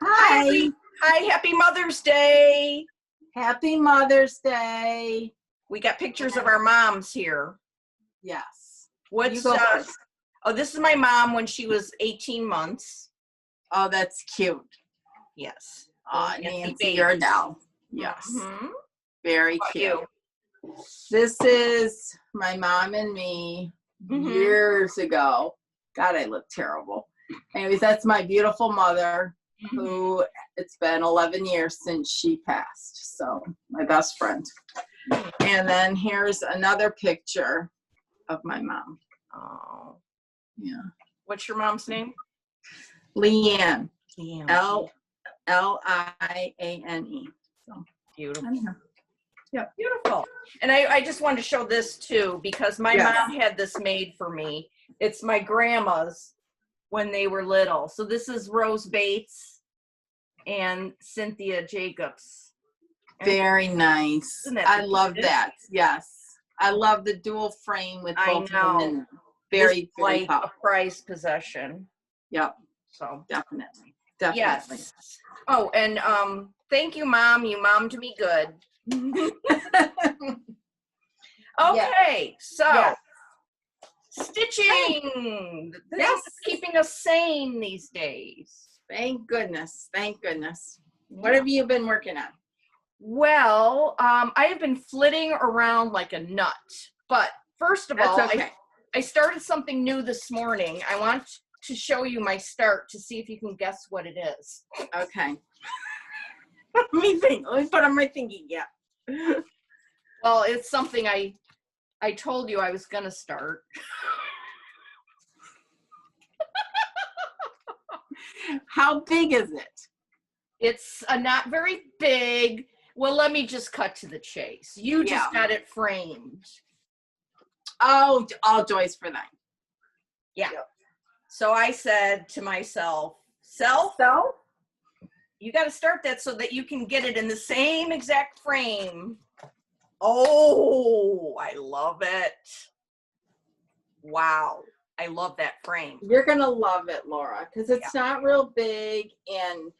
Hi. Hi, happy Mother's Day. Happy Mother's Day. We got pictures of our moms here. Yes. What's oh, this is my mom when she was 18 months. Oh, that's cute. Yes. Nancy Yardell. Yes. Mm-hmm. Very cute. This is my mom and me years ago. God, I look terrible. Anyways, that's my beautiful mother who it's been 11 years since she passed. So my best friend. And then here's another picture of my mom. Oh. Yeah. What's your mom's name? Leanne. Leanne. Liane. So beautiful. Yeah, beautiful. And I just wanted to show this too because my mom had this made for me. It's my grandma's when they were little. So this is Rose Bates and Cynthia Jacobs. Very nice. I love that. Yes. I love the dual frame with both of them. Very like a prized possession. Yep. So definitely. Yes. Oh, and thank you, Mom. You mommed me good. Okay, so stitching. Yes, keeping us sane these days. Thank goodness. Thank goodness. What have you been working on? Well, I have been flitting around like a nut. But first of all, I started something new this morning. I want to show you my start to see if you can guess what it is. Okay. Let me think. Let me put on my thinking cap. Well, it's something I told you I was going to start. How big is it? It's not very big. Well, let me just cut to the chase. You just got it framed. Oh, all joys for them. Yeah. Yep. So I said to myself, you got to start that so that you can get it in the same exact frame. Oh, I love it. Wow. I love that frame. You're going to love it, Laura, because it's not real big and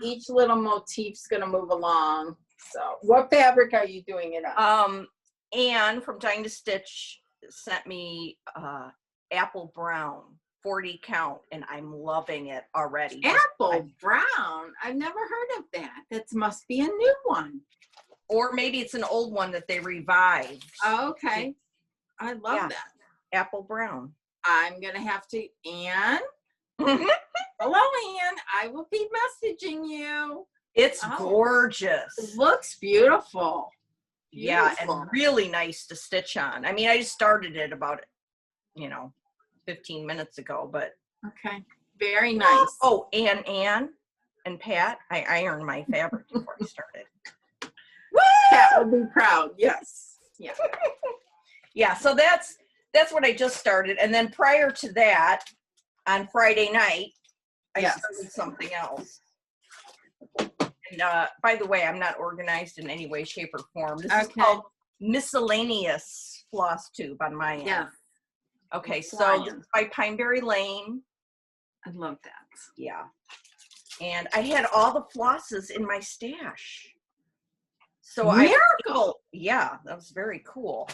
each little motif's going to move along. So what fabric are you doing it on? Anne from Dying to Stitch sent me apple brown 40 count and I'm loving it already. Apple brown? I've never heard of that. That must be a new one. Or maybe it's an old one that they revived. Oh, okay. I love that. Apple brown. I'm going to have to, Anne. Hello, Anne. I will be messaging you. It's gorgeous. It looks beautiful. Yeah, and really nice to stitch on. I mean, I just started it about, 15 minutes ago, but. Okay. Very nice. Oh, Anne and Pat, I ironed my fabric before I started. Pat will be proud. Yes. Yeah. Yeah, so that's what I just started. And then prior to that, on Friday night, I started something else. And by the way, I'm not organized in any way, shape, or form. This is called Miscellaneous Floss Tube on my end. Yeah. Okay, so this is by Pineberry Lane. I love that. Yeah. And I had all the flosses in my stash. So Miracle! Yeah, that was very cool.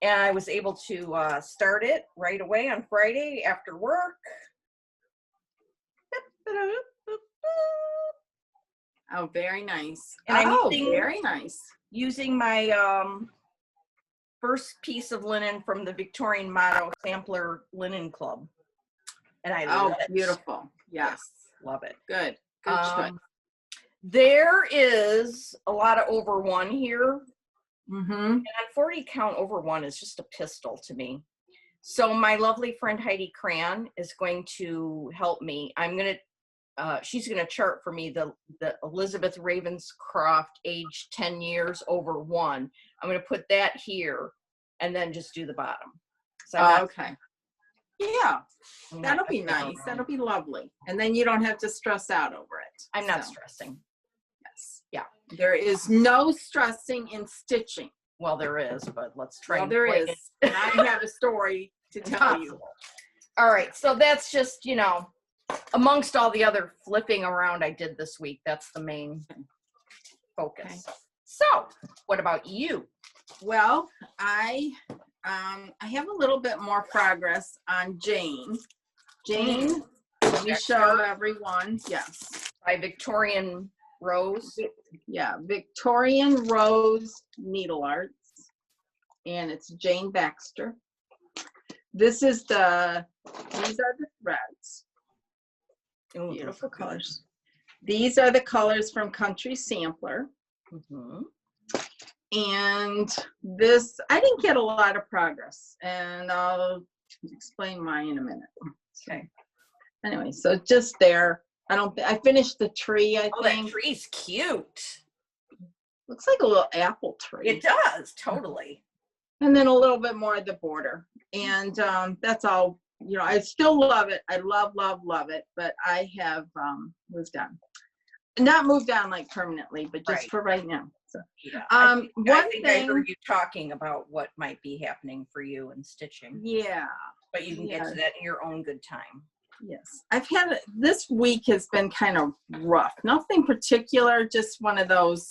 And I was able to start it right away on Friday after work. Oh, very nice. And very nice. Using my first piece of linen from the Victorian Motto Sampler Linen Club. And I love it. Beautiful. Yes. Love it. Good. Good choice. There is a lot of over one here. And on 40 count, over one is just a pistol to me. So my lovely friend Heidi Cran is going to help me. She's going to chart for me the Elizabeth Ravenscroft age 10 years over one. I'm going to put that here and then just do the bottom. So okay. Yeah, that'll be nice. That'll be lovely. And then you don't have to stress out over it. I'm not stressing. Yes. Yeah. There is no stressing in stitching. Well, there is, but let's try. Well, there is. And I have a story to tell you. All right. So that's just, amongst all the other flipping around I did this week, that's the main focus. Okay. So, what about you? Well, I have a little bit more progress on Jane. Jane, let me show everyone. Yes. By Victorian Rose. Yeah, Victorian Rose Needle Arts. And it's Jane Baxter. These are the threads. Oh, beautiful colors. These are the colors from Country Sampler. And this, I didn't get a lot of progress, and I'll explain mine in a minute. Okay. Anyway, so just there. I finished the tree, I think. That tree's cute. Looks like a little apple tree. It does, totally. And then a little bit more of the border. And that's all, you know, I still love it. I love it, but I have moved on. Not moved on like permanently, but just for right now. So, yeah, I think I heard you talking about what might be happening for you in stitching. Yeah. But you can get to that in your own good time. Yes. This week has been kind of rough. Nothing particular, just one of those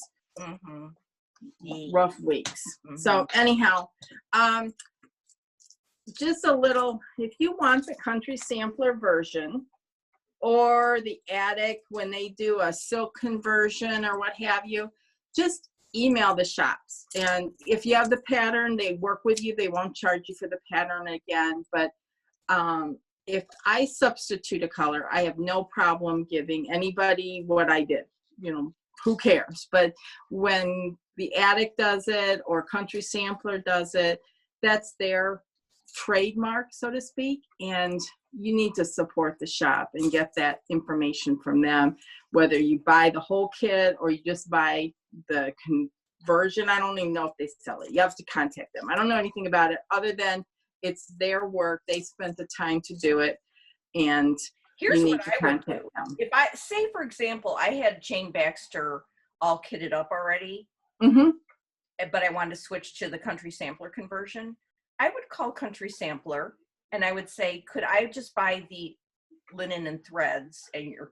rough weeks. So anyhow, just a little, if you want the Country Sampler version, or the Attic when they do a silk conversion or what have you, just email the shops. And if you have the pattern, they work with you. They won't charge you for the pattern again. But if I substitute a color, I have no problem giving anybody what I did. You know, who cares? But when the Attic does it or Country Sampler does it, that's their trademark, so to speak, and you need to support the shop and get that information from them, whether you buy the whole kit or you just buy the conversion. I don't even know if they sell it. You have to contact them. I don't know anything about it other than it's their work. They spent the time to do it, and you need to contact them. If I say, for example, I had Jane Baxter all kitted up already, but I wanted to switch to the Country Sampler conversion, I would call Country Sampler and I would say, could I just buy the linen and threads and your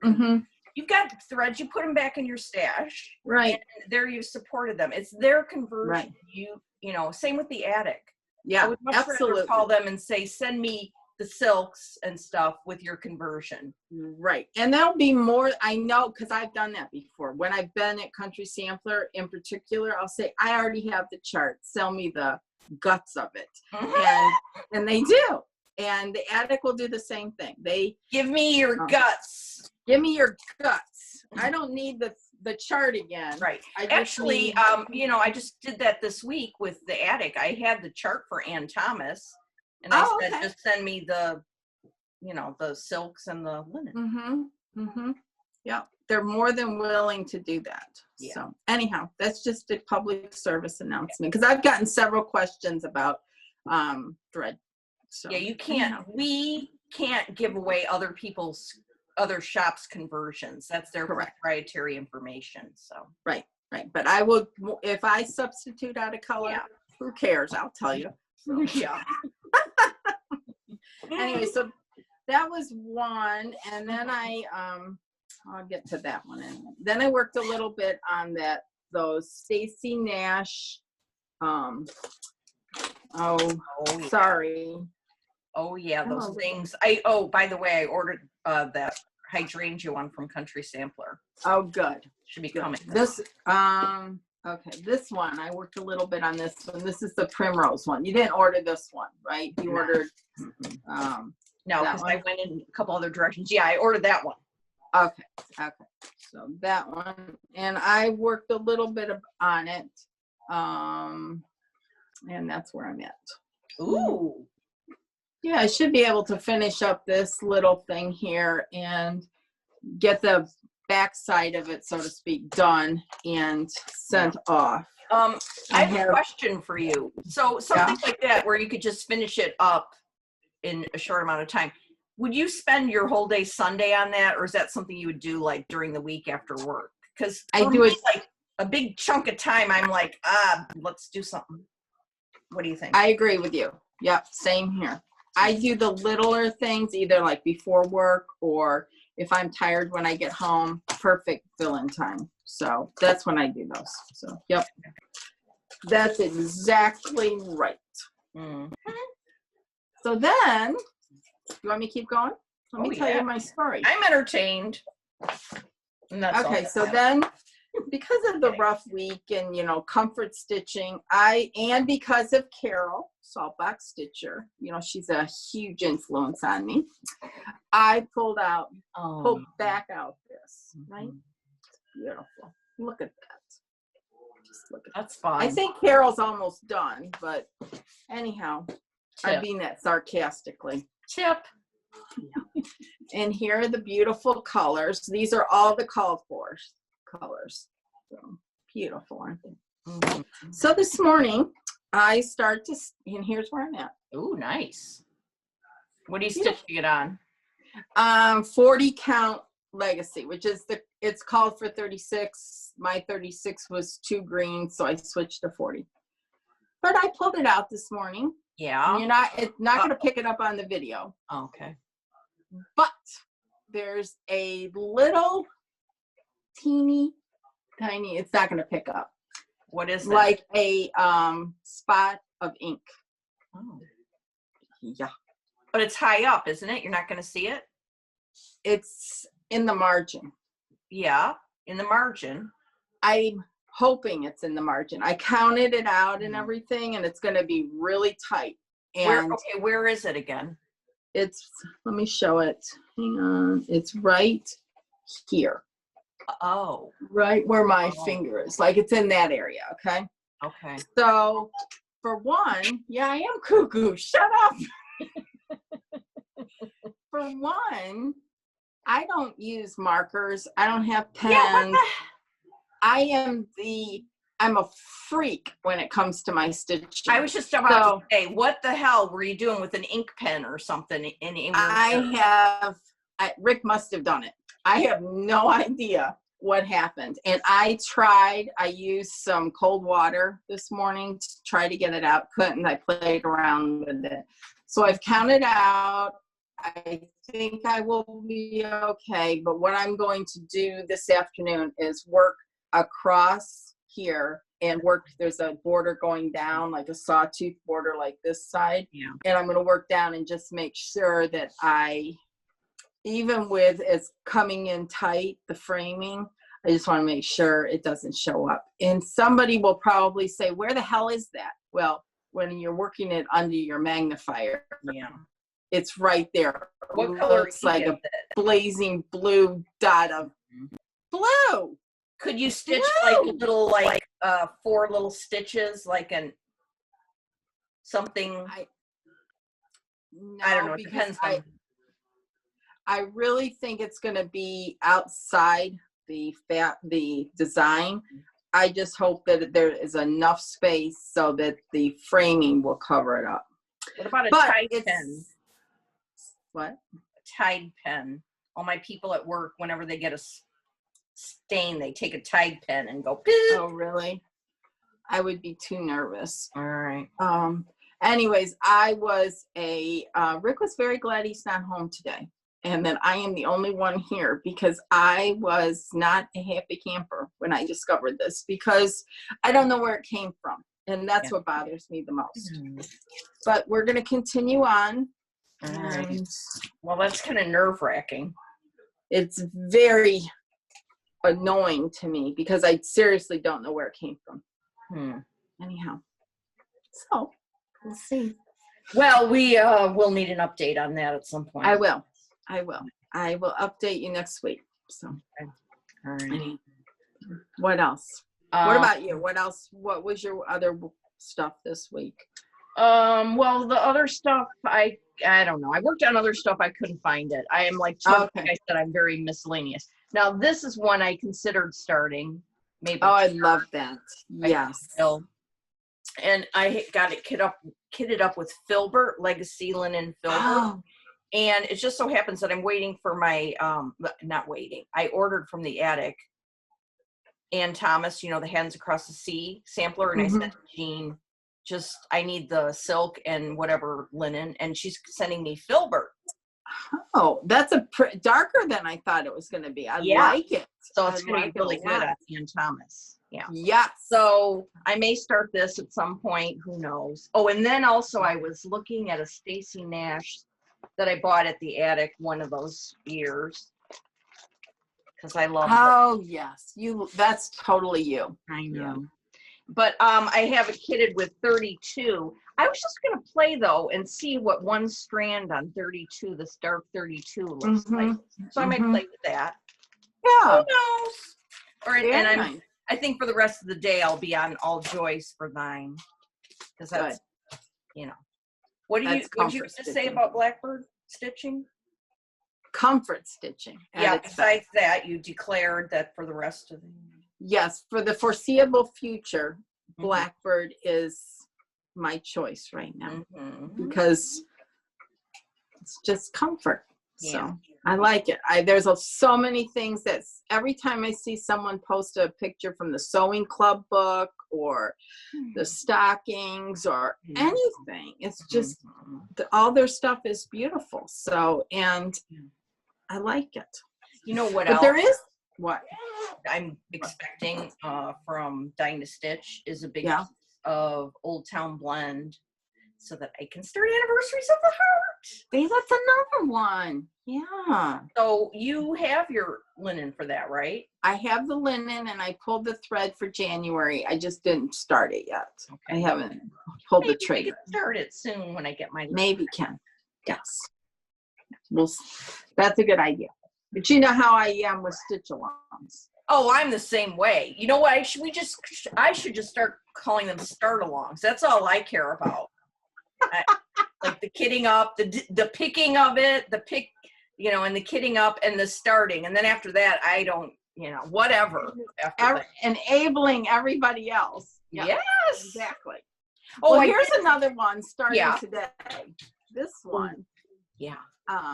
you've got threads, you put them back in your stash. Right. And there you supported them. It's their conversion. Right. You know, same with the Attic. Yeah, I would much rather call them and say, send me the silks and stuff with your conversion. Right. And that'll be more, I know, because I've done that before. When I've been at Country Sampler in particular, I'll say, I already have the chart. Sell me the guts of it. And they do. And the Attic will do the same thing. They give me your guts. Give me your guts. I don't need the chart again. Right. Actually, you know, I just did that this week with the Attic. I had the chart for Ann Thomas, and I said, just send me the, you know, the silks and the linen. Yeah, they're more than willing to do that. Yeah. So anyhow, that's just a public service announcement because I've gotten several questions about thread. So yeah, you can't. We can't give away other shops' conversions. That's their proprietary information. So right. But I will, if I substitute out a color, who cares? I'll tell you. So. Yeah. Anyway, so that was one, and then I'll get to that one. And then I worked a little bit on those Stacy Nash. Sorry. Oh yeah, those things. By the way, I ordered that hydrangea one from Country Sampler. Oh, good. Should be coming. This this one I worked a little bit on this one. This is the Primrose one. You didn't order this one, right? You ordered no, because I went in a couple other directions. Yeah, I ordered that one. Okay. So that one, and I worked a little bit on it, and that's where I'm at. Ooh. Yeah, I should be able to finish up this little thing here and get the back side of it, so to speak, done and sent off. I have a question for you. So something like that, where you could just finish it up in a short amount of time. Would you spend your whole day Sunday on that, or is that something you would do like during the week after work? Because I do it like a big chunk of time. I'm like, let's do something. What do you think? I agree with you. Yep, same here. I do the littler things either like before work or if I'm tired when I get home, perfect fill-in time. So that's when I do those. So, yep. That's exactly right. Mm. So then, you want me to keep going? Let me tell you my story. I'm entertained. And that's okay, so then, because of the rough week and, you know, comfort stitching, and because of Carol, Saltbox Stitcher, you know, she's a huge influence on me, I pulled back out this, right? It's beautiful. Look at that. Just look at that's fine. I think Carol's almost done, but anyhow, I mean that sarcastically. Tip. Yeah. And here are the beautiful colors. These are all the called for colors. So beautiful, aren't they? Mm-hmm. So this morning, I start to, and here's where I'm at. Ooh, nice. What are you stitching it on? 40 count legacy, which is it's called for 36. My 36 was too green, so I switched to 40. But I pulled it out this morning. Yeah. It's not going to pick it up on the video. Okay. But there's a little teeny tiny, it's not going to pick up. What is that? Like a spot of ink. Oh. Yeah. But it's high up, isn't it? You're not going to see it? It's in the margin. Yeah, in the margin. I'm hoping it's in the margin. I counted it out and everything, and it's going to be really tight. And where is it again? It's, let me show it. Hang on. It's right here. Oh. Right where my finger is. Like it's in that area, okay? Okay. So, for one, yeah, I am cuckoo. Shut up. For one, I don't use markers. I don't have pens. Yeah, I'm a freak when it comes to my stitching. I was just about to say, what the hell were you doing with an ink pen or something? Rick must have done it. I have no idea what happened. And I used some cold water this morning to try to get it out. Couldn't. I played around with it. So I've counted out. I think I will be okay. But what I'm going to do this afternoon is work across here and there's a border going down, like a sawtooth border like this side. Yeah. And I'm going to work down and just make sure that even with it's coming in tight, the framing, I just want to make sure it doesn't show up. And somebody will probably say, where the hell is that? Well, when you're working it under your magnifier, yeah, it's right there. What color? It's like a blazing blue dot of blue. Could you stitch like little, 4 little stitches, like something? I don't know. It depends on. I really think it's going to be outside the design. I just hope that there is enough space so that the framing will cover it up. What about a Tide pen? What? A Tide pen. All my people at work, whenever they get a stain, they take a Tide pen and go. Beep. Oh, really? I would be too nervous. All right. Anyways, Rick was very glad he's not home today. And then I am the only one here because I was not a happy camper when I discovered this because I don't know where it came from. And that's what bothers me the most. Mm-hmm. But we're going to continue on. Right. Well, that's kind of nerve-wracking. It's very annoying to me because I seriously don't know where it came from. Anyhow. So, we'll see. Well, we will need an update on that at some point. I will update you next week. So, all right. What else? What about you? What else? What was your other stuff this week? Well, the other stuff, I don't know. I worked on other stuff. I couldn't find it. I am like I said, I'm very miscellaneous. Now, this is one I considered starting. Maybe. Oh, I love that. Yes. And I got it kitted up with Filbert, Legacy Linen Filbert. Oh. And it just so happens that I'm waiting for my, not waiting, I ordered from the attic, Ann Thomas, the Hands Across the Sea sampler, and I sent Jean I need the silk and whatever linen, and she's sending me filbert. Oh, that's darker than I thought it was going to be. I like it. So it's going to be really good on Ann Thomas. Yeah. Yes. So I may start this at some point. Who knows? Oh, and then also I was looking at a Stacy Nash that I bought at the attic one of those years because I love. Oh yes, that's totally you. I know. Yeah. But I have it kitted with 32. I was just going to play, though, and see what one strand on 32, this dark 32, looks like. So I might play with that. Yeah. Who knows? I think for the rest of the day, I'll be on All Joys for thine. Because that's, you know. What did you say about Blackbird stitching? Comfort stitching. Yeah, besides that, you declared that for the rest of the Yes, for the foreseeable future, Blackbird is my choice right now because it's just comfort. So I like it. There's so many things that every time I see someone post a picture from the sewing club book or the stockings or anything, it's just all their stuff is beautiful. So, and I like it. You know what but else? There is what I'm expecting from Dying to Stitch is a big piece of Old Town Blend so that I can start Anniversaries of the Heart. Hey, that's another one. Yeah. So you have your linen for that, right? I have the linen and I pulled the thread for January. I just didn't start it yet. Okay. I haven't pulled the trigger. Maybe start it soon when I get my linen. Maybe can. Yes. That's a good idea. But you know how I am with stitch alongs. Oh, I'm the same way. You know what? I should just start calling them start alongs. That's all I care about. Like the kitting up, the picking of it, and the kitting up and the starting. And then after that, I don't, whatever. Enabling everybody else. Yep. Yes. Exactly. Oh, well, here's another one starting today. This one. Yeah.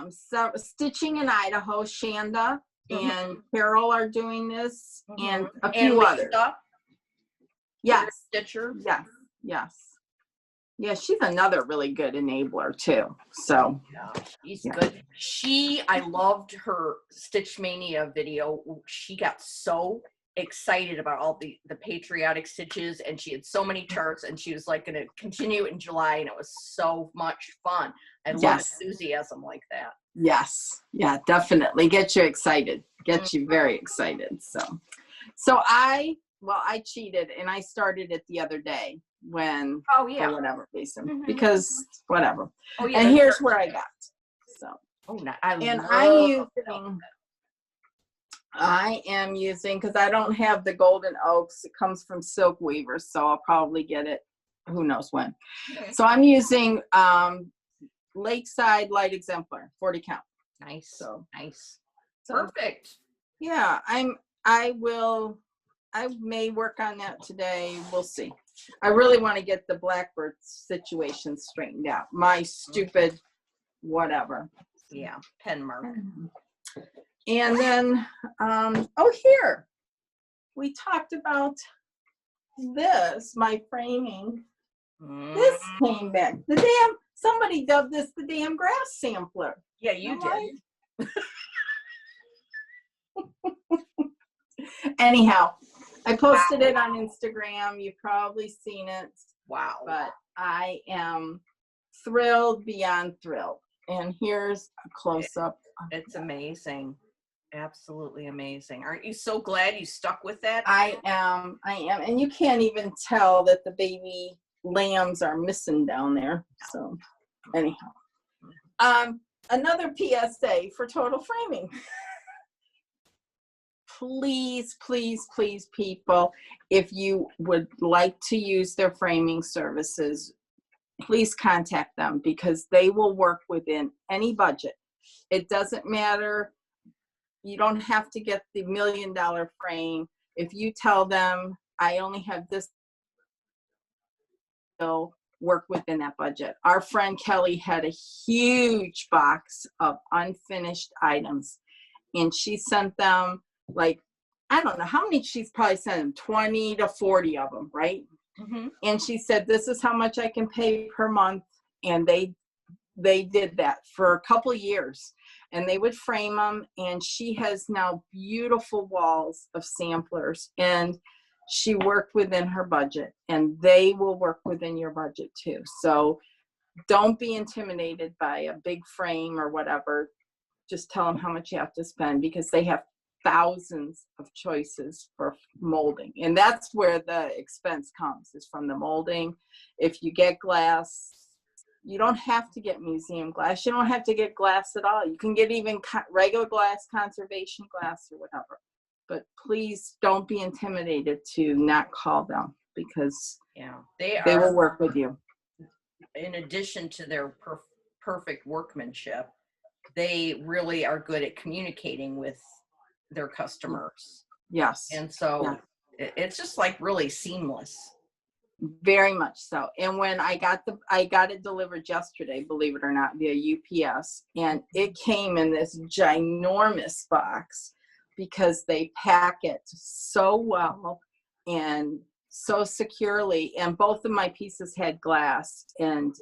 So Stitching in Idaho, Shanda and Carol are doing this, and a few others. Yes. Stitcher. Yes. Yes. Yeah, she's another really good enabler too. So she's good. I loved her Stitch Mania video. She got so excited about all the patriotic stitches, and she had so many charts, and she was like going to continue in July, and it was so much fun. I love enthusiasm like that. Yes. Yeah, definitely. Get you excited. Get you very excited. So I cheated and I started it the other day when for whatever reason because whatever. Oh yeah. And here's where I got. So I am using because I don't have the golden oaks. It comes from Silk Weavers, so I'll probably get it who knows when. Okay. So I'm using Lakeside Light Exemplar 40 count. Nice. So nice. Perfect. Yeah, I may work on that today. We'll see. I really want to get the Blackbird situation straightened out. My stupid whatever. Yeah, pen mark. And then, here. We talked about this, my framing. This came back. Somebody dubbed this the damn grass sampler. Yeah, you did. Anyhow, I posted it on Instagram. You've probably seen it. Wow. But I am thrilled beyond thrilled. And here's a close-up. It's amazing. Absolutely amazing. Aren't you so glad you stuck with that? I am. And you can't even tell that the baby lambs are missing down there. So anyhow. Another PSA for total framing. Please, please, please, people, if you would like to use their framing services, please contact them because they will work within any budget. It doesn't matter. You don't have to get the $1 million frame. If you tell them, I only have this, they'll work within that budget. Our friend Kelly had a huge box of unfinished items, and she sent them like, I don't know how many, she's probably sent them 20 to 40 of them, right? And she said, this is how much I can pay per month. And they did that for a couple years, and they would frame them. And she has now beautiful walls of samplers, and she worked within her budget, and they will work within your budget too. So don't be intimidated by a big frame or whatever. Just tell them how much you have to spend, because they have thousands of choices for molding. And that's where the expense comes, is from the molding. If you get glass, you don't have to get museum glass. You don't have to get glass at all. You can get even regular glass, conservation glass, or whatever. But please don't be intimidated to not call them, because they will work with you. In addition to their perfect workmanship, they really are good at communicating with their customers. Yes. And so it's just like really seamless. Very much so. And when I got it delivered yesterday, believe it or not, via UPS, and it came in this ginormous box, because they pack it so well and so securely. And both of my pieces had glass, and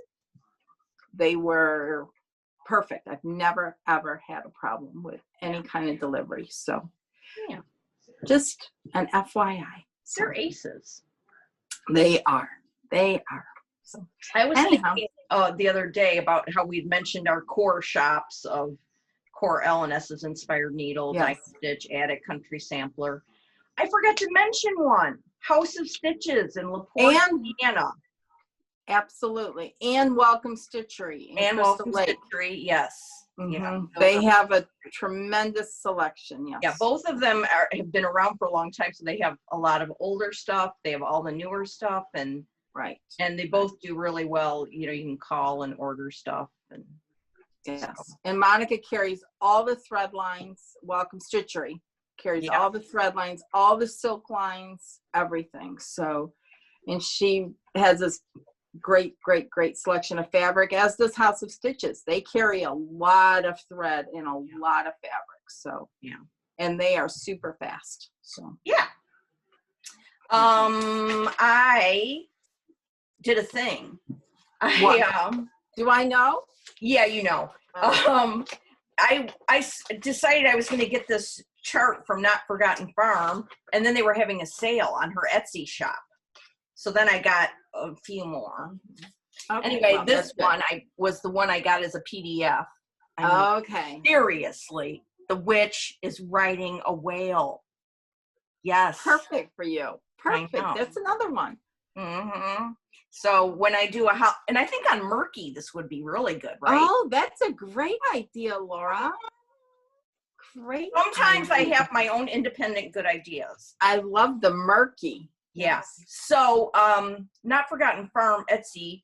they were perfect. I've never ever had a problem with any kind of delivery. So just an FYI. They're aces. They are. So I was thinking the other day about how we'd mentioned our core shops of Core L&S's Inspired Needle, Kitten Stitch, Attic Country Sampler. I forgot to mention one, House of Stitches in LaPorte, Indiana. Absolutely. And Welcome Stitchery. And Welcome Stitchery, yes. They have a tremendous selection, yes. Yeah, both of them have been around for a long time, so they have a lot of older stuff. They have all the newer stuff, and they both do really well. You know, you can call and order stuff. And and Monica carries all the thread lines. Welcome Stitchery carries all the thread lines, all the silk lines, everything. So, and she has this great selection of fabric, as does House of Stitches. They carry a lot of thread and a lot of fabric. So and they are super fast. So I did a thing. Do I know? Yeah, you know. I decided I was going to get this chart from Not Forgotten Farm, and then they were having a sale on her Etsy shop. So then I got a few more. Anyway, this one was the one I got as a PDF. I mean, seriously, the witch is riding a whale. Yes. Perfect for you. Perfect. That's another one. So when I do a house, and I think on Murky, this would be really good, right? Oh, that's a great idea, Laura. Great. Sometimes I have my own independent good ideas. I love the Murky. Yes. So Not Forgotten Farm Etsy,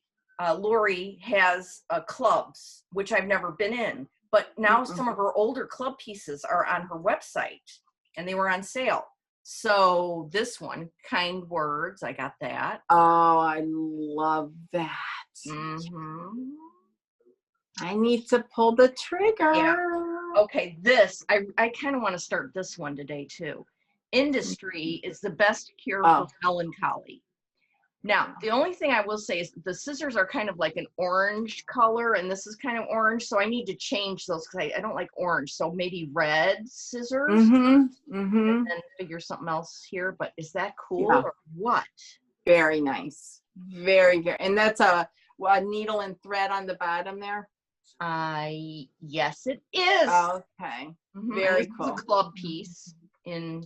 Lori has clubs, which I've never been in, but now some of her older club pieces are on her website, and they were on sale. So this one, Kind Words, I got that. Oh, I love that. I need to pull the trigger. Yeah. Okay, this, I kind of want to start this one today too. Industry is the best cure for melancholy. Now, the only thing I will say is the scissors are kind of like an orange color, and this is kind of orange, so I need to change those because I don't like orange. So maybe red scissors, and then figure something else here. But is that cool or what? Very nice. Very, very. And that's a needle and thread on the bottom there? Yes, it is. Okay. Very cool. It's a club piece in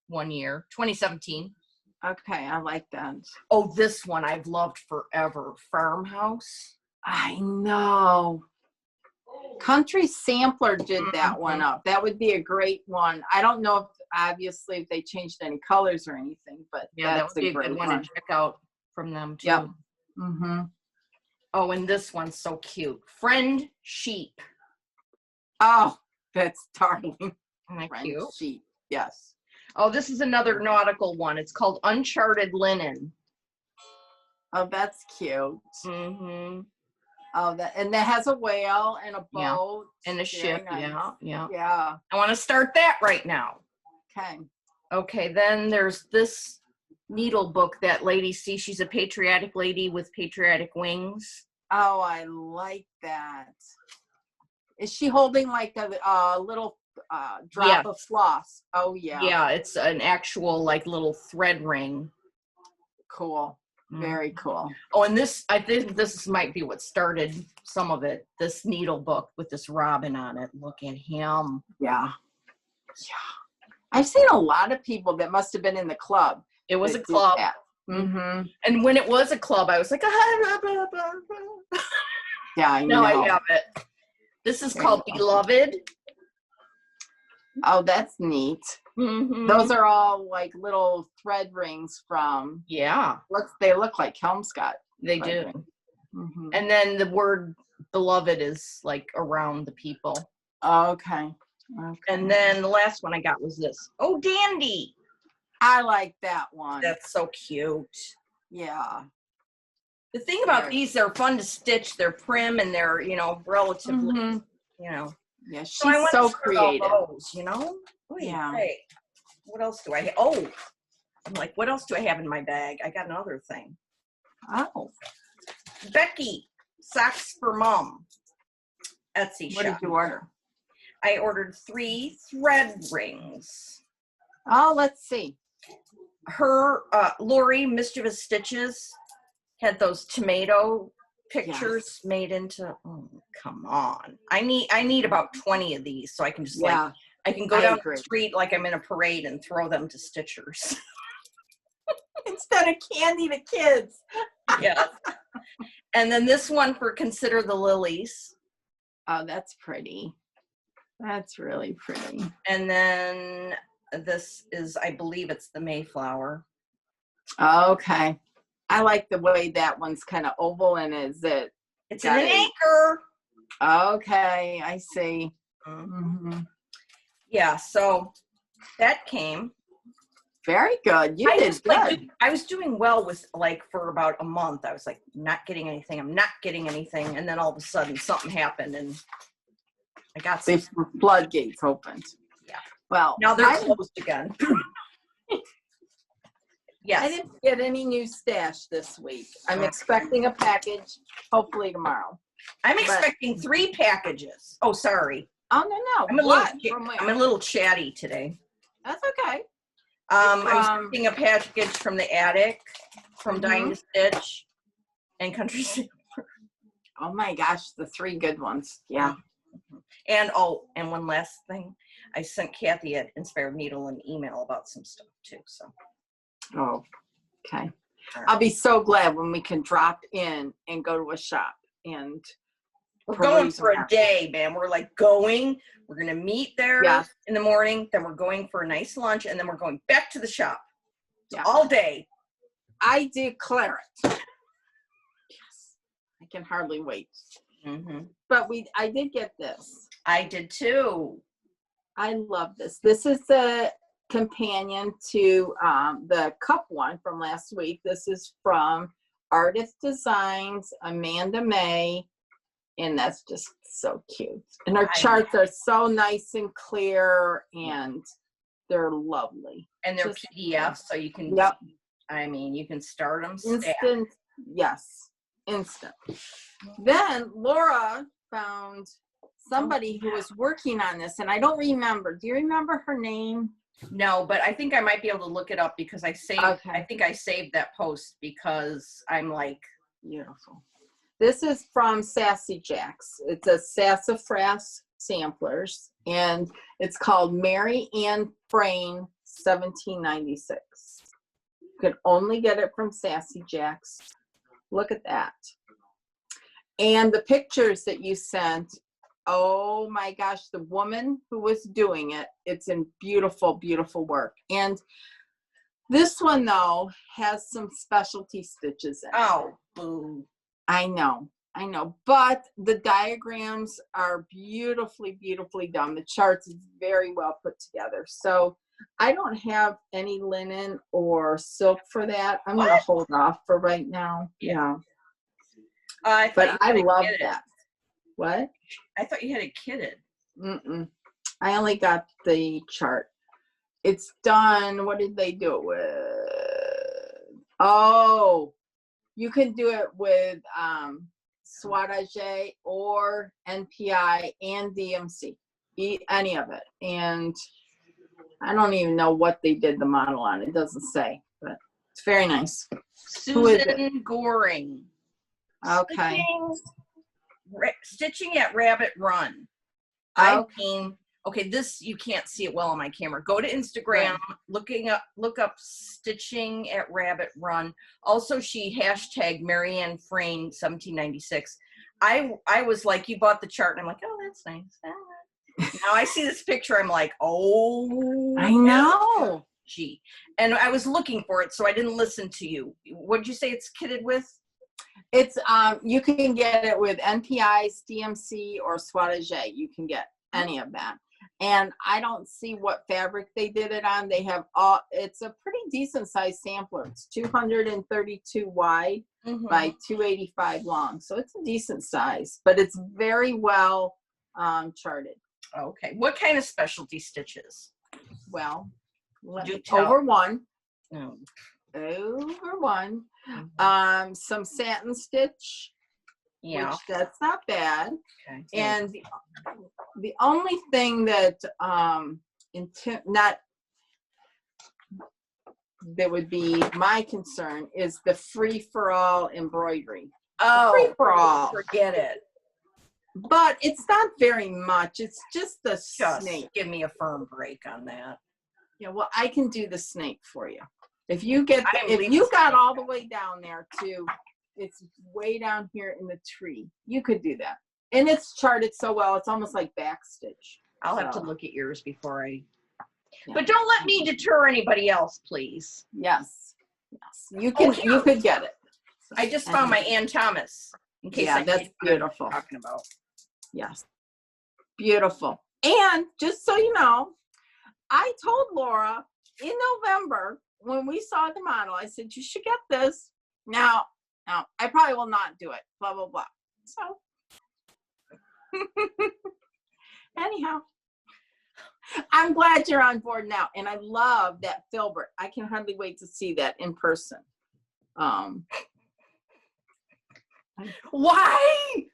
1 year, 2017. Okay, I like that. Oh, this one I've loved forever. Farmhouse. I know. Country Sampler did that one up. That would be a great one. I don't know if obviously if they changed any colors or anything, but yeah, that's that would be a good one to check out from them too. Oh, and this one's so cute. Friend Sheep. Oh, that's darling. Friend cute? Sheep. Yes. Oh, this is another nautical one. It's called Uncharted Linen. Oh, that's cute. Oh, and that has a whale and a boat and a ship. Nice. Yeah. I want to start that right now. Okay. Okay. Then there's this needlebook that lady. See, she's a patriotic lady with patriotic wings. Oh, I like that. Is she holding like a little drop of floss? Oh, yeah. Yeah, it's an actual like little thread ring. Cool. Very cool. Oh, and this, I think this might be what started some of it. This needlebook with this robin on it. Look at him. Yeah. Yeah. I've seen a lot of people that must have been in the club. It was a club. Mm-hmm. And when it was a club, I was like, yeah, I know. know. I have it. This is called Beloved. Oh, that's neat. Those are all like little thread rings from. Yeah. They look like Helmscott. They do. And then the word beloved is like around the people. Okay. And then the last one I got was this. Oh, Dandy. I like that one. That's so cute. Yeah. The thing about these, they're fun to stitch. They're prim and they're, you know, relatively, you know. Yeah, she's so creative. Those, you know? Yeah. Hey, what else do I have? Oh, I'm like, what else do I have in my bag? I got another thing. Oh. Becky, socks for mom. Etsy shop. What did you order? I ordered 3 thread rings. Oh, let's see. Her, Lori, Mischievous Stitches, had those tomato pictures made into, oh, come on. I need about 20 of these so I can just like, I can go down the street like I'm in a parade and throw them to stitchers. Instead of candy to kids. Yeah. And then this one for Consider the Lilies. Oh, that's pretty. That's really pretty. And then this is, I believe it's the Mayflower. Okay. I like the way that one's kind of oval and it's an anchor. Okay, I see. Yeah, so that came. Very good. You did good. I was doing well with like for about a month. I was like not getting anything. I'm not getting anything. And then all of a sudden something happened and I got some. The floodgates opened. Yeah. Well, now they're closed again. Yes. I didn't get any new stash this week. I'm expecting a package hopefully tomorrow. I'm expecting 3 packages. Oh, sorry. Oh, no. I'm a little chatty today. That's okay. I'm expecting a package from the attic, from Dying to Stitch, and Country Sailor. Oh my gosh, the 3 good ones. Yeah. And and one last thing. I sent Kathy at Inspired Needle an email about some stuff too. So. Oh, okay. Right. I'll be so glad when we can drop in and go to a shop and we're going for a day, man. We're like we're going to meet there in the morning. Then we're going for a nice lunch and then we're going back to the shop all day. I declare it. Yes. I can hardly wait. But I did get this. I did too. I love this. This is the companion to the cup one from last week. This is from Artist Designs, Amanda May, and that's just so cute. And her charts are so nice and clear, and they're lovely. And they're PDFs, so you can. I mean, you can start them. Instant. Yes, instant. Then Laura found somebody who was working on this, and I don't remember. Do you remember her name? No, but I think I might be able to look it up because I saved. I think I saved that post because I'm like, beautiful. This is from Sassy Jacks. It's a Sassafras Samplers, and it's called Mary Ann Frayne 1796. You could only get it from Sassy Jacks. Look at that. And the pictures that you sent, oh my gosh, the woman who was doing it, it's in beautiful, beautiful work. And this one, though, has some specialty stitches in it. Oh, boo. I know. But the diagrams are beautifully, beautifully done. The charts is very well put together. So I don't have any linen or silk for that. I'm going to hold off for right now. Yeah. But I love that. What? I thought you had it kitted. I only got the chart. It's done. What did they do it with? Oh, you can do it with Swattage or NPI and DMC, any of it. And I don't even know what they did the model on. It doesn't say, but it's very nice. Susan Goring. Okay. Stitching at Rabbit Run. I mean, okay, this, you can't see it well on my camera. Go to Instagram, look up Stitching at Rabbit Run. Also, she hashtag Marianne Frayne 1796. I was like, you bought the chart, and I'm like, oh, that's nice. Now I see this picture, I'm like, oh, I know. Gee. And I was looking for it, so I didn't listen to you. What did you say it's kitted with? It's you can get it with NPI, DMC, or Swattage. You can get any of that. And I don't see what fabric they did it on. They have it's a pretty decent size sampler. It's 232 wide by 285 long. So it's a decent size, but it's very well charted. Okay. What kind of specialty stitches? Well, over one. No. Over one. Some satin stitch. Yeah. Which that's not bad. Okay. And the only thing that that would be my concern is the free-for-all embroidery. Oh, free-for-all. Forget it. But it's not very much. It's just the snake. Give me a firm break on that. Yeah, well, I can do the snake for you. If you get, if you got all the way down there to, it's way down here in the tree, you could do that. And it's charted so well, it's almost like backstitch. I'll have to look at yours before I. Yeah. But don't let me deter anybody else, please. Yes, yes, you can. You could get it. I just found my Ann Thomas. In case that's beautiful. What I'm talking about. Yes, beautiful. And just so you know, I told Laura in November when we saw the model, I said you should get this. Now I probably will not do it. Blah blah blah. So. Anyhow, I'm glad you're on board now, and I love that filbert. I can hardly wait to see that in person. Why?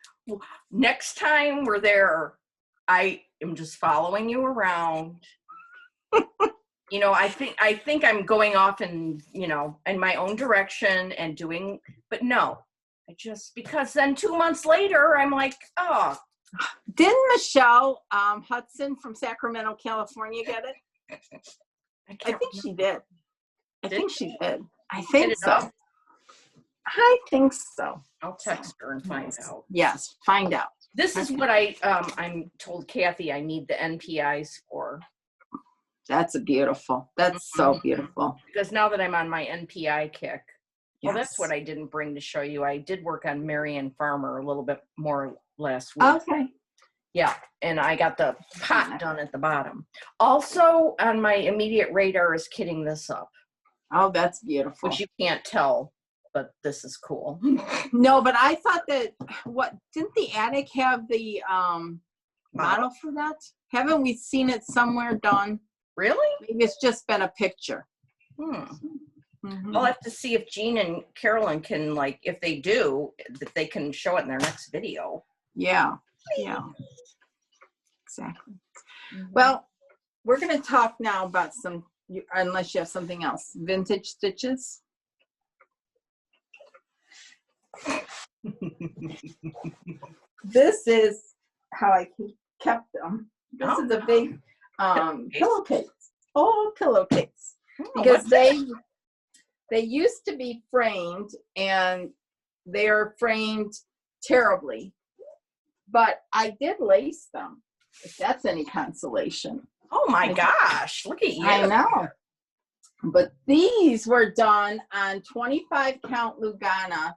Next time we're there, I am just following you around. You know, I think I'm going off in, you know, in my own direction and doing, but no, because then 2 months later, I'm like, oh. Didn't Michelle Hudson from Sacramento, California get it? I think she did. I think she did. I think so. I think so. I'll text her and find out. Yes, find out. This is what I'm told Kathy I need the NPIs for. That's beautiful. That's so beautiful. Because now that I'm on my NPI kick, well, that's what I didn't bring to show you. I did work on Marion Farmer a little bit more last week. Okay. Yeah, and I got the pot done at the bottom. Also on my immediate radar is kitting this up. Oh, that's beautiful. Which you can't tell, but this is cool. No, but I thought that, didn't the attic have the model for that? Haven't we seen it somewhere done? Really? Maybe it's just been a picture. I'll have to see if Jean and Carolyn can, like, if they do, that they can show it in their next video. Yeah, yeah, exactly. Well, we're going to talk now about some, unless you have something else, vintage stitches. This is how I kept them. This is a big pillowcase. Oh, pillowcase. Because they used to be framed, and they are framed terribly. But I did lace them, if that's any consolation. Oh my gosh, look at you. I know. But these were done on 25 count Lugana,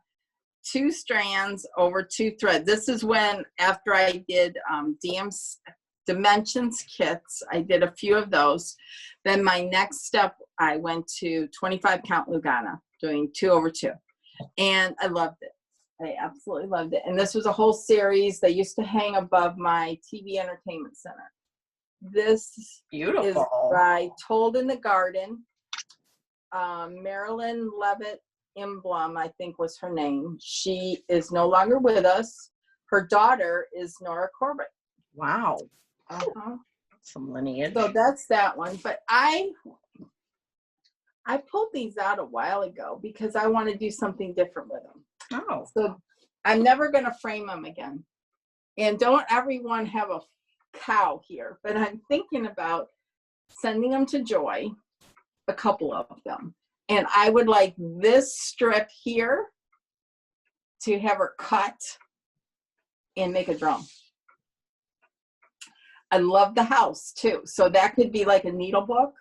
2 strands over 2 threads. This is when, after I did dimensions kits, I did a few of those. Then my next step, I went to 25 count Lugana, doing 2 over 2. And I loved it. I absolutely loved it. And this was a whole series. They used to hang above my TV entertainment center. This beautiful is by Told in the Garden. Marilyn Levitt Imblum, I think was her name. She is no longer with us. Her daughter is Nora Corbett. Wow. Uh-huh. Some lineage. So that's that one. But I pulled these out a while ago because I want to do something different with them. Oh. So I'm never going to frame them again. And don't everyone have a cow here, but I'm thinking about sending them to Joy, a couple of them. And I would like this strip here to have her cut and make a drum. I love the house too. So that could be like a needlebook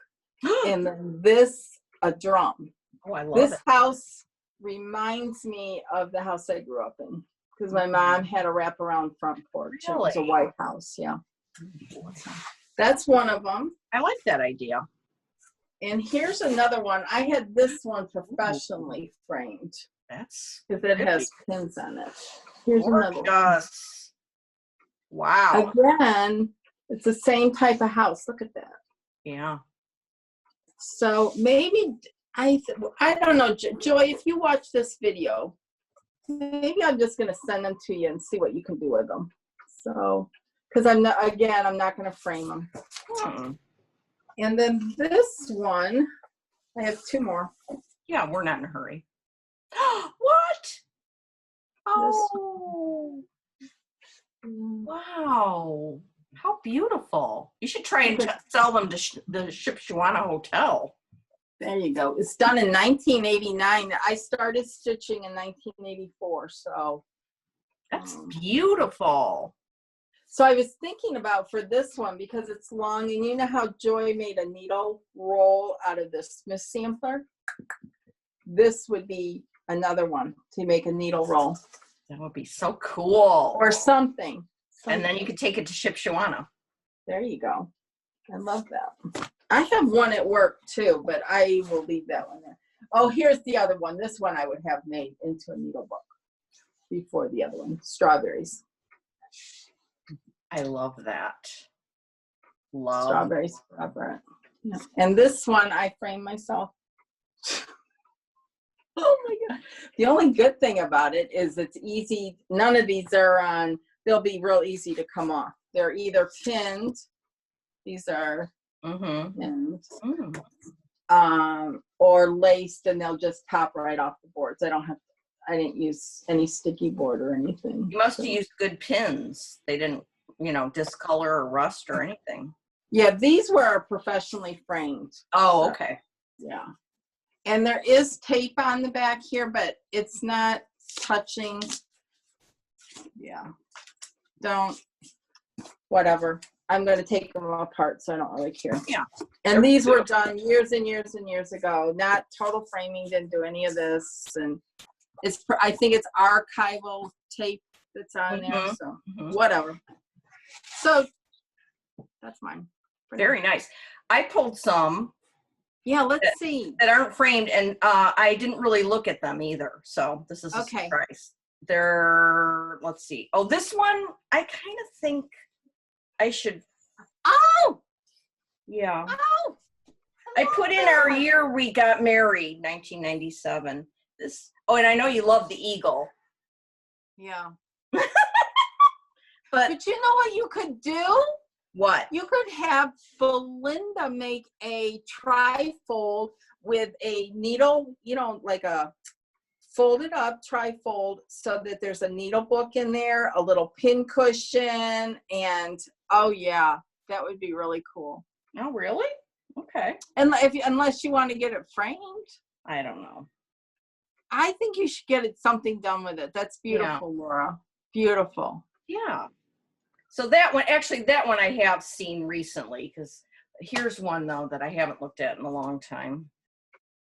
and then this a drum. Oh, I love this it. house reminds me of the house I grew up in because my mom had a wraparound front porch. Really? It was a white house. Yeah. That's one of them. I like that idea. And here's another one. I had this one professionally framed. That's because it has pins on it. Here's another one. Wow. Again, it's the same type of house. Look at that. Yeah. So maybe I don't know, Joy, if you watch this video, maybe I'm just going to send them to you and see what you can do with them. So, because I'm not going to frame them. And then this one, I have two more. Yeah, we're not in a hurry. What? Oh. Wow. How beautiful. You should try and sell them to the Shipshewana Hotel. There you go. It's done in 1989. I started stitching in 1984. So that's beautiful. So I was thinking about for this one, because it's long, and you know how Joy made a needle roll out of the Smith sampler? This would be another one to make a needle roll. That would be so cool. Or something. And then you could take it to Shipshewana. There you go. I love that. I have one at work too, but I will leave that one there. Oh, here's the other one. This one I would have made into a needlebook before the other one. Strawberries. I love that. Love strawberries. Yeah. And this one I framed myself. Oh my God. The only good thing about it is it's easy. None of these are on, they'll be real easy to come off. They're either pinned. These are pinned. Or laced, and they'll just pop right off the boards. I didn't use any sticky board or anything. You must have used good pins. They didn't, discolor or rust or anything. Yeah, these were professionally framed. Oh, okay. Yeah. And there is tape on the back here, but it's not touching. Yeah. Whatever. I'm going to take them apart, so I don't really care. Yeah. And these were done years and years and years ago. Not total framing, didn't do any of this. And I think it's archival tape that's on there, so whatever. So that's mine. Very nice. I pulled some. Yeah, let's see. That aren't framed, and I didn't really look at them either. So this is a surprise. Let's see. Oh, this one, I kind of think I should. Oh! Yeah. Oh! I put in our year we got married, 1997. And I know you love the eagle. Yeah. But you know what you could do? What? You could have Belinda make a trifold with a needle, like a folded up trifold, so that there's a needle book in there, a little pin cushion, and oh yeah, that would be really cool. Oh, really? Okay. And unless you want to get it framed. I don't know. I think you should get something done with it. That's beautiful, yeah. Laura. Beautiful. Yeah. So that one I have seen recently, because here's one though that I haven't looked at in a long time.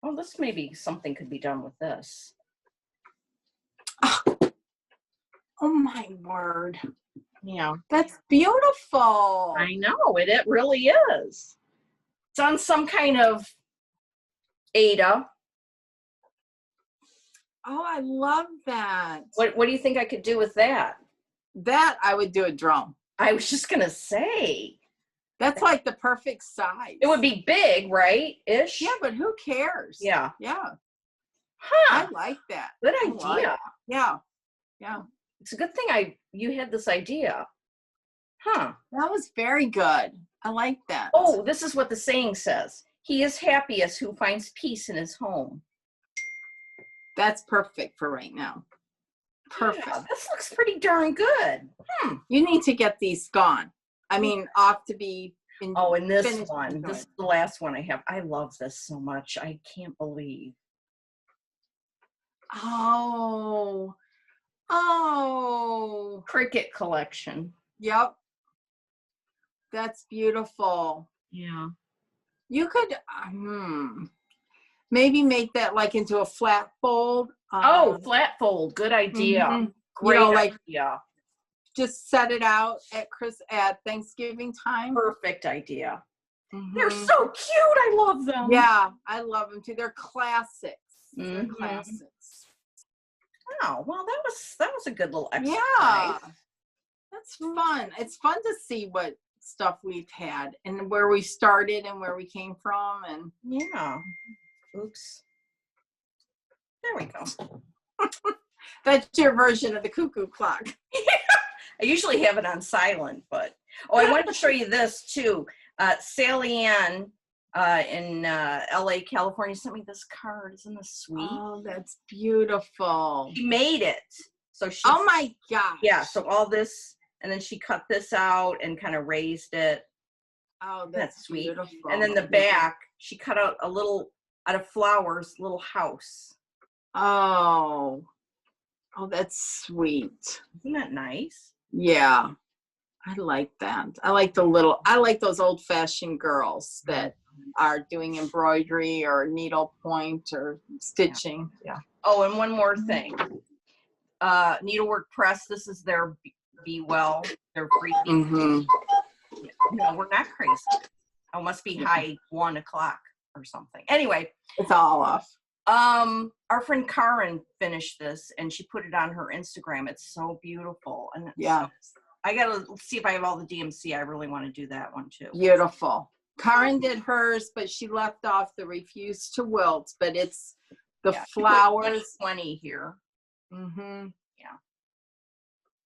Oh, this maybe something could be done with this. Oh my word. Yeah. That's beautiful. I know, it really is. It's on some kind of Ada. Oh, I love that. What do you think I could do with that? That I would do a drum. I was just going to say. That's like the perfect size. It would be big, right? Ish? Yeah, but who cares? Yeah. Yeah. Huh. I like that. Good I idea. like it. Yeah. Yeah. It's a good thing you had this idea. Huh. That was very good. I like that. Oh, this is what the saying says. He is happiest who finds peace in his home. That's perfect for right now. Perfect. Yeah, this looks pretty darn good. You need to get these gone. I mean, off to be in. Oh, and this finished one. and This is good. the last one I have. I love this so much. I can't believe. Oh. Oh. Cricket collection. Yep. That's beautiful. Yeah. You could maybe make that like into a flat fold. Flat fold. Good idea. Mhm. Great like idea. just set it out at Thanksgiving time. Perfect idea. Mhm. They're so cute. I love them. Yeah, I love them too. They're classics. They're Mhm. classics. Oh, well, that was a good little exercise. Yeah, that's fun. It's fun to see what stuff we've had and where we started and where we came from. And Yeah. Oops. There we go. that's your version of the cuckoo clock. I usually have it on silent, but I wanted to show you this too. Sally Ann in LA, California sent me this card. Isn't this sweet? Oh, that's beautiful. She made it. So she. Oh my gosh. Yeah. So all this, and then she cut this out and kind of raised it. Oh, That's sweet. beautiful. And then the back, she cut out a little out of flowers, little house. Oh, that's sweet. Isn't that nice? Yeah, I like that. I like those old-fashioned girls that are doing embroidery or needlepoint or stitching. Yeah. Oh, and one more thing. Needlework Press, this is their Be Well, their free. Mm-hmm. No, we're not crazy. Oh, must be high 1 o'clock or something. Anyway. It's all off. Our friend Karen finished this and she put it on her Instagram. It's so beautiful. And Yeah. I gotta see if I have all the DMC. I really want to do that one too. Beautiful. Karen did hers, but she left off the refuse to wilt, but it's the flowers. 20 here. Mm-hmm. Yeah.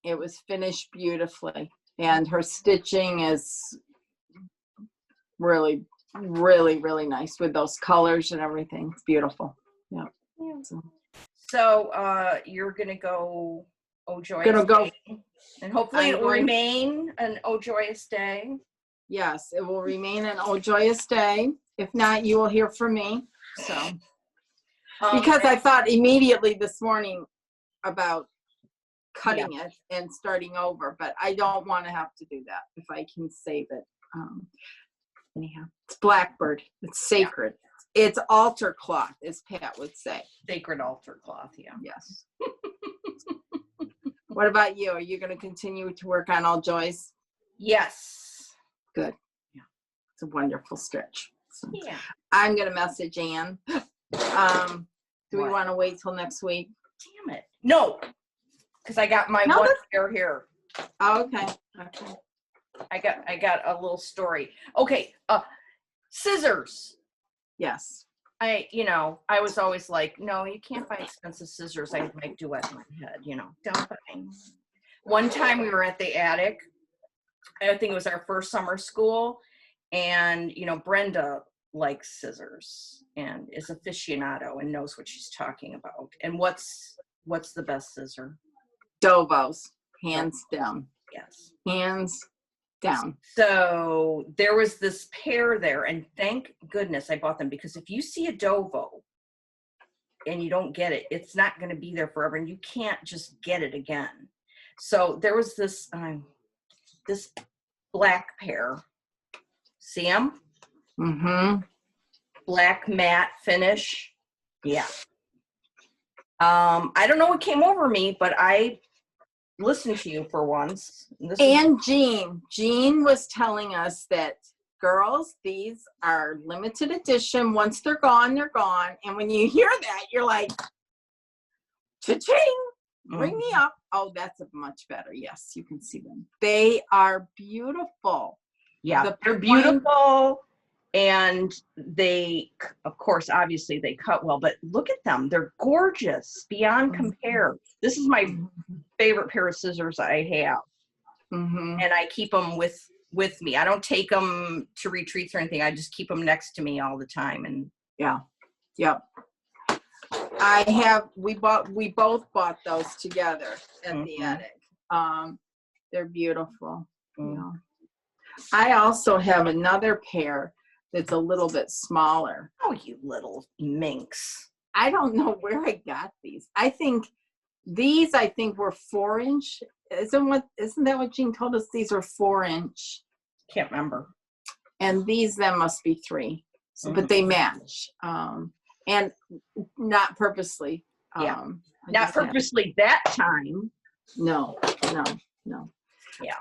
It was finished beautifully. And her stitching is really, really, really nice with those colors and everything. It's beautiful. Yeah. So you're gonna go Oh Joyous Gonna go. Day. And hopefully it will remain an Oh Joyous Day. Yes, it will remain an Oh Joyous Day. If not, you will hear from me. So because I thought immediately this morning about cutting it and starting over, but I don't want to have to do that if I can save it. Anyhow, it's Blackbird. It's sacred. It's altar cloth, as Pat would say. Sacred altar cloth, yeah. Yes. What about you? Are you going to continue to work on All Joys? Yes. Good. Yeah. It's a wonderful stretch. So Yeah. I'm going to message Ann. Do we want to wait till next week? Damn it. No. Because I got my one pair here. Oh, okay. Okay. I got a little story. Okay. Scissors. Yes. I was always like, no, you can't buy expensive scissors. I have my duet in my head, don't buy. One time we were at the attic. I think it was our first summer school. And, Brenda likes scissors and is aficionado and knows what she's talking about. And what's the best scissor? Dovos. Hands down. Yes. Hands down. So there was this pair there, and thank goodness I bought them, because if you see a Dovo and you don't get it, it's not going to be there forever, and you can't just get it again. So there was this black pair. See them? Mm-hmm. Black matte finish. Yeah. I don't know what came over me, but I listened to you for once. And Jean was telling us that, girls, these are limited edition. Once they're gone, they're gone. And when you hear that, you're like, cha-ching, ring me up. Oh, that's a much better. Yes, you can see them. They are beautiful. Yeah, they're beautiful. And they, of course, obviously they cut well, but look at them. They're gorgeous beyond compare. This is my favorite pair of scissors I have. And I keep them with me. I don't take them to retreats or anything. I just keep them next to me all the time. And yep. We both bought those together at the attic. They're beautiful. Yeah. I also have another pair that's a little bit smaller. Oh, you little minx. I don't know where I got these. I think were 4-inch. Isn't that what Jean told us? These were 4-inch. Can't remember. And them must be 3. So, but they match. And not purposely. Not purposely that time. No. Yeah.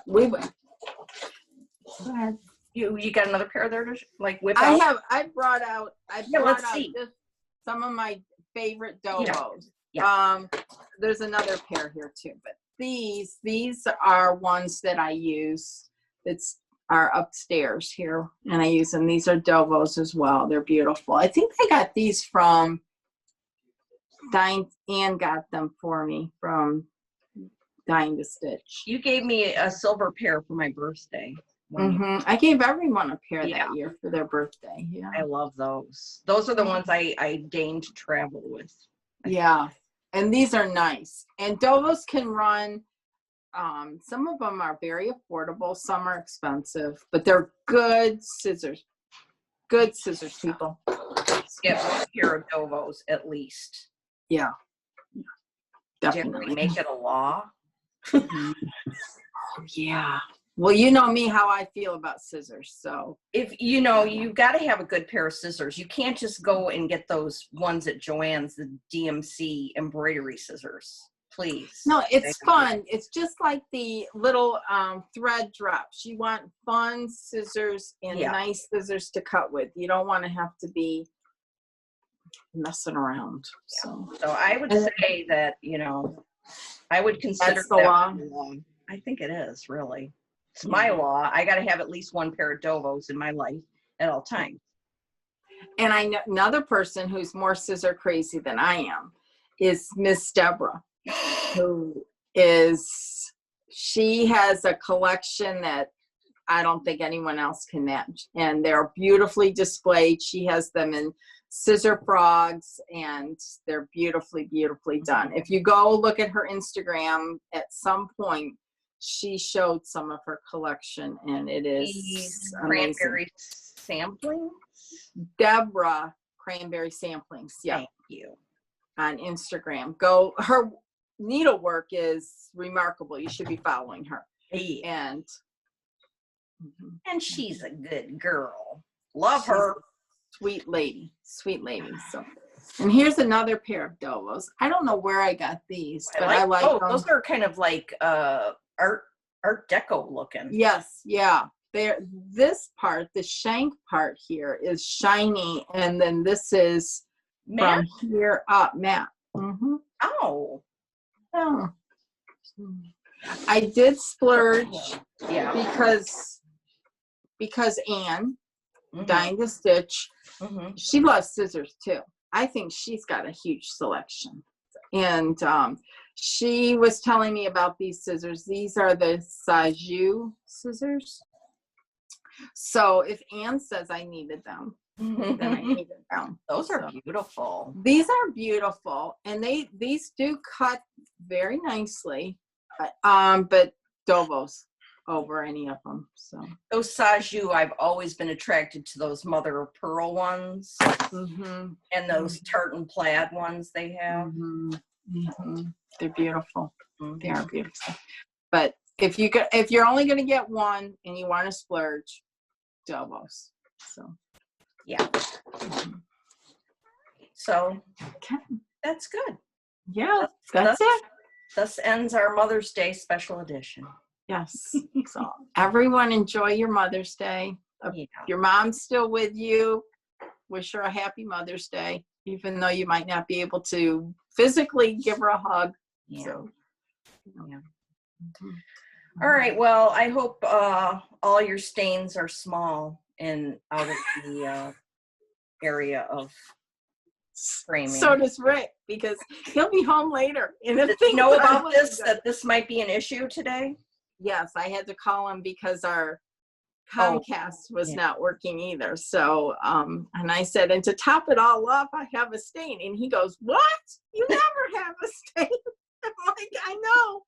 We went. Go ahead. You got another pair there to like whip out? I brought out just some of my favorite Dovos. Yeah. There's another pair here too, but these are ones that I use are upstairs here, and I use them. These are Dovos as well. They're beautiful. I think I got these from Ann got them for me from Dying to Stitch. You gave me a silver pair for my birthday. I gave everyone a pair that year for their birthday. Yeah, I love those. Those are the ones I deigned to travel with. Yeah, and these are nice. And Dovos can run. Some of them are very affordable. Some are expensive, but they're good scissors. Good scissors, people. Get one pair of Dovos at least. Yeah, definitely. Did we make it a law? Yeah. Well, you know me, how I feel about scissors. So if you've got to have a good pair of scissors. You can't just go and get those ones at Joann's, the DMC embroidery scissors. Please. No, it's fun. It's just like the little thread drops. You want fun scissors and nice scissors to cut with. You don't want to have to be messing around. So I would say that, I would consider that's the law. I think it is, really. It's my law. I got to have at least one pair of Dovos in my life at all times. And I know another person who's more scissor crazy than I am is Miss Deborah, she has a collection that I don't think anyone else can match. And they're beautifully displayed. She has them in scissor frogs, and they're beautifully, beautifully done. If you go look at her Instagram at some point, she showed some of her collection, and it is cranberry samplings. Deborah Cranberry Samplings. Yeah. Thank you. On Instagram. Her needlework is remarkable. You should be following her. Yeah. And she's a good girl. Love her. Sweet lady. So, and here's another pair of Dovos. I don't know where I got these, but I like them. Those are kind of like art deco looking. Yes, yeah. This part, the shank part here, is shiny, and then this is matte? From here up matte. Oh. I did splurge, because Ann, Dying to Stitch, she loves scissors too. I think she's got a huge selection. And she was telling me about these scissors. These are the Sajou scissors. So if Ann says I needed them, then I needed them. Those are beautiful. These are beautiful, and these do cut very nicely. But Dovos over any of them. So those Sajou, I've always been attracted to those mother of pearl ones, and those tartan plaid ones they have. They're beautiful. They are beautiful. But if you're only going to get one and you want to splurge, Dovos. So yeah. So that's good. Yeah, that's it. Thus ends our Mother's Day special edition. Yes. So everyone enjoy your Mother's Day. If your mom's still with you, wish her a happy Mother's Day, even though you might not be able to physically give her a hug. Yeah. So, All right. Well, I hope all your stains are small and out of the area of framing. So does Rick, because he'll be home later. And Did you know about this, that this might be an issue today? Yes, I had to call him because our Comcast was not working either. So, and I said, and to top it all up, I have a stain. And he goes, what? You never have a stain. I'm like, I know.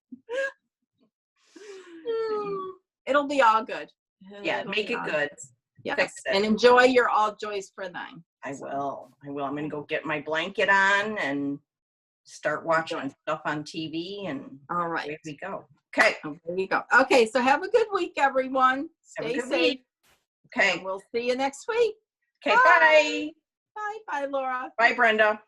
It'll be all good. Yeah, make it good. Yes, Fix it. and enjoy your All Joys for Thine. I will. I'm going to go get my blanket on and start watching stuff on TV, and all right, away we go. Okay. There you go. Okay, so have a good week, everyone. Stay safe. Week. Okay. And we'll see you next week. Okay, bye. Bye. Bye, Laura. Bye, Brenda.